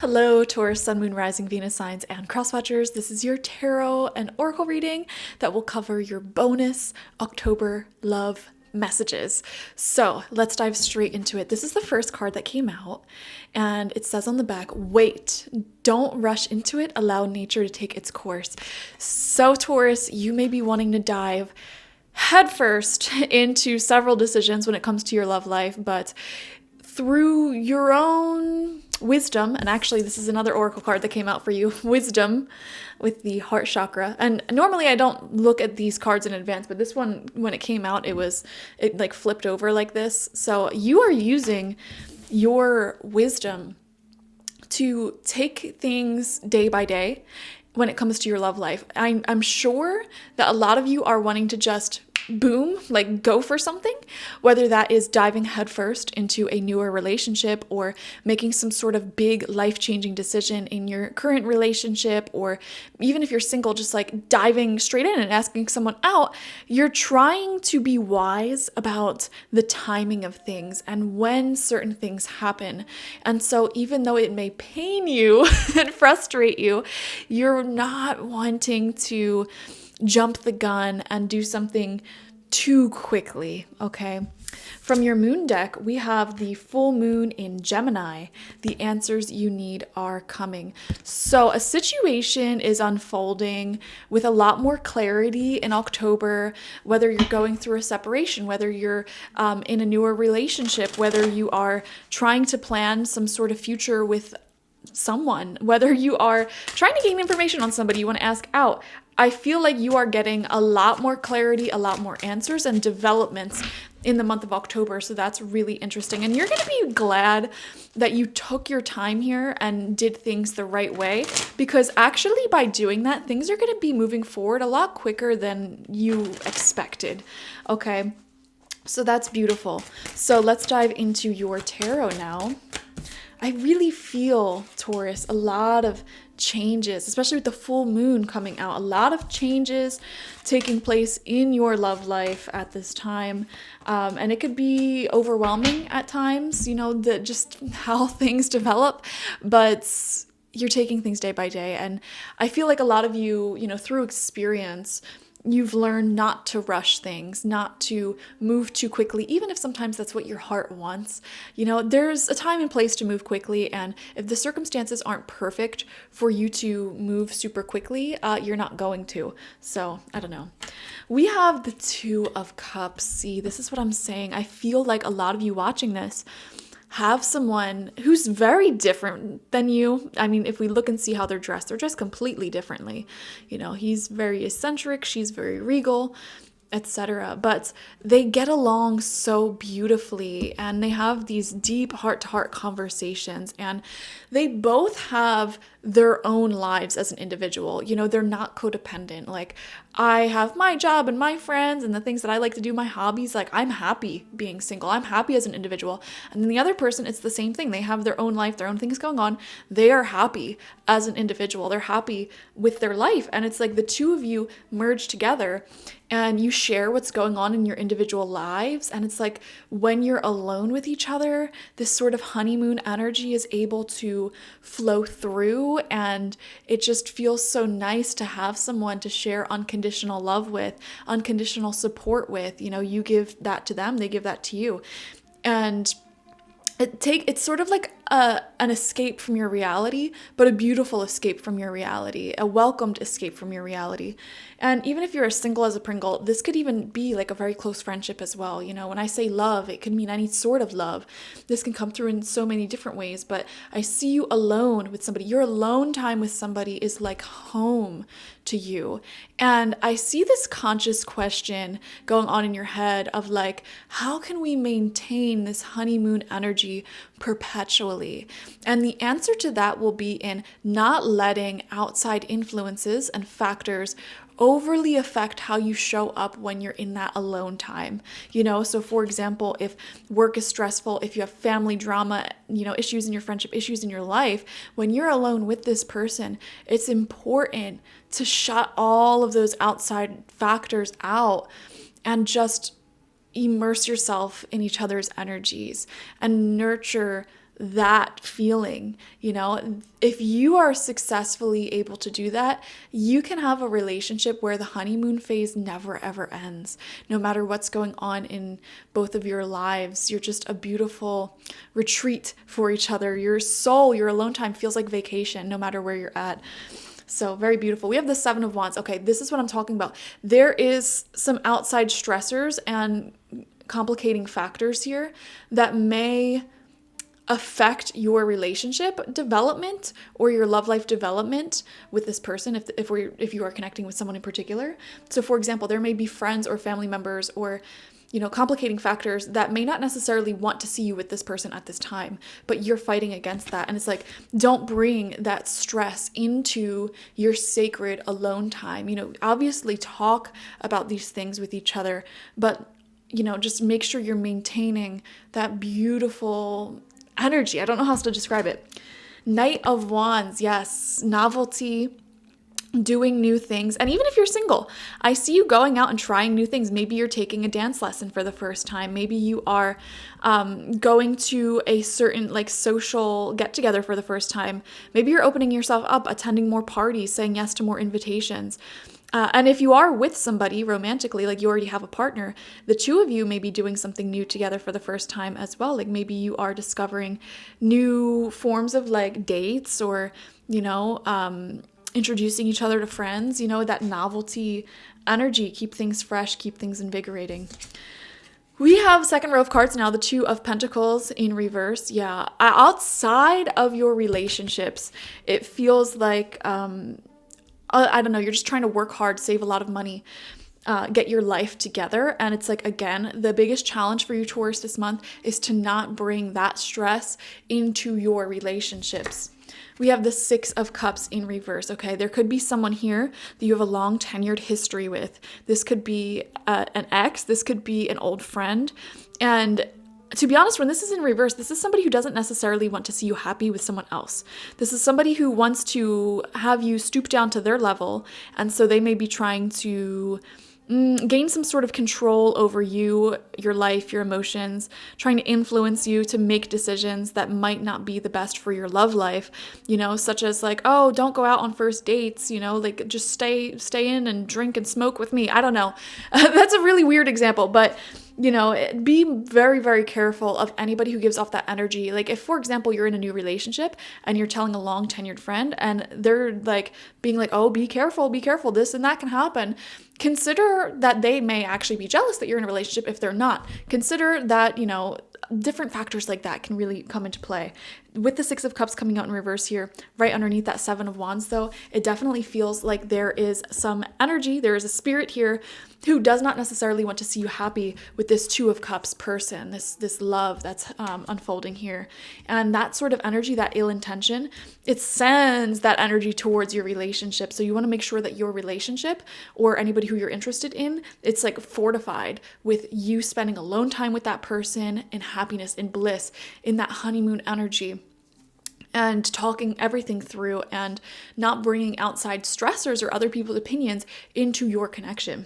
Hello, Taurus, Sun, Moon, Rising, Venus signs, and crosswatchers. This is your tarot and oracle reading that will cover your bonus October love messages. So let's dive straight into it. This is the first card that came out, and it says on the back, wait, don't rush into it, allow nature to take its course. So, Taurus, you may be wanting to dive headfirst into several decisions when it comes to your love life, but through your own wisdom, and actually this is another oracle card that came out for you, wisdom with the heart chakra. And normally I don't look at these cards in advance, but this one, when it came out, it like flipped over like this. So you are using your wisdom to take things day by day when it comes to your love life. I'm sure that a lot of you are wanting to just boom, like go for something, whether that is diving headfirst into a newer relationship or making some sort of big life-changing decision in your current relationship, or even if you're single, just like diving straight in and asking someone out. You're trying to be wise about the timing of things and when certain things happen. And so even though it may pain you and frustrate you, you're not wanting to jump the gun and do something too quickly, okay? From your moon deck, we have the full moon in Gemini. The answers you need are coming. So a situation is unfolding with a lot more clarity in October, whether you're going through a separation, whether you're in a newer relationship, whether you are trying to plan some sort of future with someone, whether you are trying to gain information on somebody you want to ask out. I feel like you are getting a lot more clarity, a lot more answers and developments in the month of October. So that's really interesting. And you're going to be glad that you took your time here and did things the right way, because actually by doing that, things are going to be moving forward a lot quicker than you expected. Okay. So that's beautiful. So let's dive into your tarot now. I really feel, Taurus, a lot of changes, especially with the full moon coming out, a lot of changes taking place in your love life at this time. And it could be overwhelming at times, just how things develop, but you're taking things day by day. And I feel like a lot of you, through experience, you've learned not to rush things, not to move too quickly, even if sometimes that's what your heart wants. There's a time and place to move quickly, and if the circumstances aren't perfect for you to move super quickly, you're not going to. So, I don't know. We have the Two of Cups. See, this is what I'm saying. I feel like a lot of you watching this have someone who's very different than you. I mean, if we look and see how they're dressed completely differently. He's very eccentric, she's very regal, etc. But they get along so beautifully, and they have these deep heart-to-heart conversations, and they both have their own lives as an individual. They're not codependent. Like, I have my job and my friends and the things that I like to do, my hobbies. Like, I'm happy being single. I'm happy as an individual. And then the other person, it's the same thing. They have their own life, their own things going on. They are happy as an individual. They're happy with their life. And it's like the two of you merge together and you share what's going on in your individual lives. And it's like when you're alone with each other, this sort of honeymoon energy is able to flow through, and it just feels so nice to have someone to share unconditional love with, unconditional support with. You give that to them, they give that to you. And it's sort of like an escape from your reality, but a beautiful escape from your reality, a welcomed escape from your reality. And even if you're as single as a Pringle, this could even be like a very close friendship as well. When I say love, it could mean any sort of love. This can come through in so many different ways, but I see you alone with somebody. Your alone time with somebody is like home to you. And I see this conscious question going on in your head of like, how can we maintain this honeymoon energy perpetually? And the answer to that will be in not letting outside influences and factors overly affect how you show up when you're in that alone time. So for example, if work is stressful, if you have family drama, issues in your friendship, issues in your life, when you're alone with this person, it's important to shut all of those outside factors out and just immerse yourself in each other's energies and nurture that feeling. You know, if you are successfully able to do that, you can have a relationship where the honeymoon phase never ever ends. No matter what's going on in both of your lives, you're just a beautiful retreat for each other. Your soul, your alone time feels like vacation no matter where you're at. So very beautiful. We have the Seven of Wands. Okay, this is what I'm talking about. There is some outside stressors and complicating factors here that may affect your relationship development or your love life development with this person if you are connecting with someone in particular. So for example, there may be friends or family members or complicating factors that may not necessarily want to see you with this person at this time, but you're fighting against that. And it's like, don't bring that stress into your sacred alone time. Obviously talk about these things with each other, but just make sure you're maintaining that beautiful energy. I don't know how else to describe it. Knight of Wands, yes, novelty, doing new things. And even if you're single, I see you going out and trying new things. Maybe you're taking a dance lesson for the first time. Maybe you are going to a certain social get together for the first time. Maybe you're opening yourself up, attending more parties, saying yes to more invitations. And if you are with somebody romantically, like you already have a partner, the two of you may be doing something new together for the first time as well. Like maybe you are discovering new forms of dates or, introducing each other to friends, that novelty energy, keep things fresh, keep things invigorating. We have second row of cards now, the Two of Pentacles in reverse. Yeah, outside of your relationships, it feels like, I don't know, you're just trying to work hard, save a lot of money, get your life together. And it's like, again, the biggest challenge for you, Taurus, this month is to not bring that stress into your relationships. We have the Six of Cups in reverse, okay? There could be someone here that you have a long tenured history with. This could be an ex, this could be an old friend. And to be honest, when this is in reverse, this is somebody who doesn't necessarily want to see you happy with someone else. This is somebody who wants to have you stoop down to their level. And so they may be trying to gain some sort of control over you, your life, your emotions, trying to influence you to make decisions that might not be the best for your love life, such as oh, don't go out on first dates, just stay in and drink and smoke with me. I don't know. That's a really weird example, but be very, very careful of anybody who gives off that energy. Like if, for example, you're in a new relationship and you're telling a long tenured friend and they're being oh, be careful, this and that can happen. Consider that they may actually be jealous that you're in a relationship if they're not. Consider that, different factors like that can really come into play. With the Six of Cups coming out in reverse here, right underneath that Seven of Wands though, it definitely feels like there is some energy, there is a spirit here who does not necessarily want to see you happy with this Two of Cups person, this love that's unfolding here. And that sort of energy, that ill intention, it sends that energy towards your relationship. So you want to make sure that your relationship or anybody who you're interested in, it's fortified with you spending alone time with that person in happiness, in bliss, in that honeymoon energy, and talking everything through and not bringing outside stressors or other people's opinions into your connection.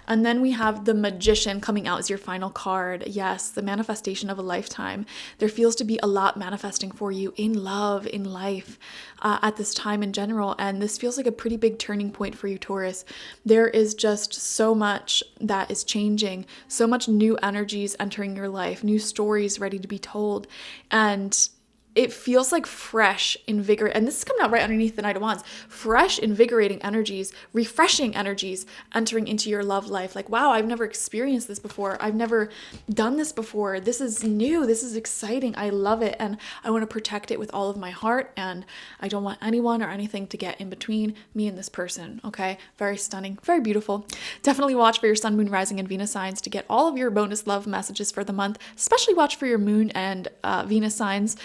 And then we have the Magician coming out as your final card. Yes, the manifestation of a lifetime. There feels to be a lot manifesting for you in love, in life, at this time in general. And this feels like a pretty big turning point for you, Taurus. There is just so much that is changing, so much new energies entering your life, new stories ready to be told. And it feels like fresh, invigorating, and this is coming out right underneath the Knight of Wands, fresh, invigorating energies, refreshing energies entering into your love life. Wow, I've never experienced this before. I've never done this before. This is new. This is exciting. I love it. And I want to protect it with all of my heart. And I don't want anyone or anything to get in between me and this person. Okay. Very stunning. Very beautiful. Definitely watch for your Sun, Moon, Rising, and Venus signs to get all of your bonus love messages for the month. Especially watch for your Moon and Venus signs.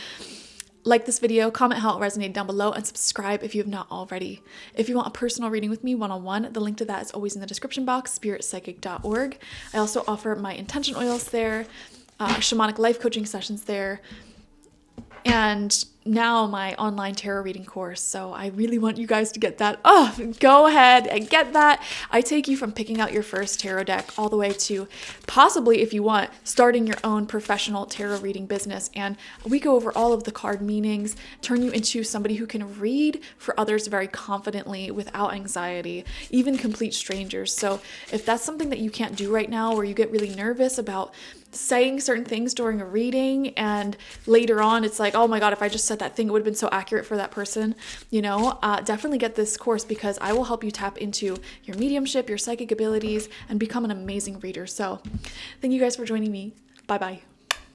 Like this video, comment how it resonated down below, and subscribe if you have not already. If you want a personal reading with me one-on-one, the link to that is always in the description box, spiritpsychic.org. I also offer my intention oils there, shamanic life coaching sessions there, and now my online tarot reading course. So I really want you guys to get that. Oh, go ahead and get that. I take you from picking out your first tarot deck all the way to possibly, if you want, starting your own professional tarot reading business. And we go over all of the card meanings, turn you into somebody who can read for others very confidently without anxiety, even complete strangers. So if that's something that you can't do right now, or you get really nervous about saying certain things during a reading and later on it's like, oh my God, if I just said that thing, it would have been so accurate for that person, definitely get this course, because I will help you tap into your mediumship, your psychic abilities, and become an amazing reader. So thank you guys for joining me. Bye-bye.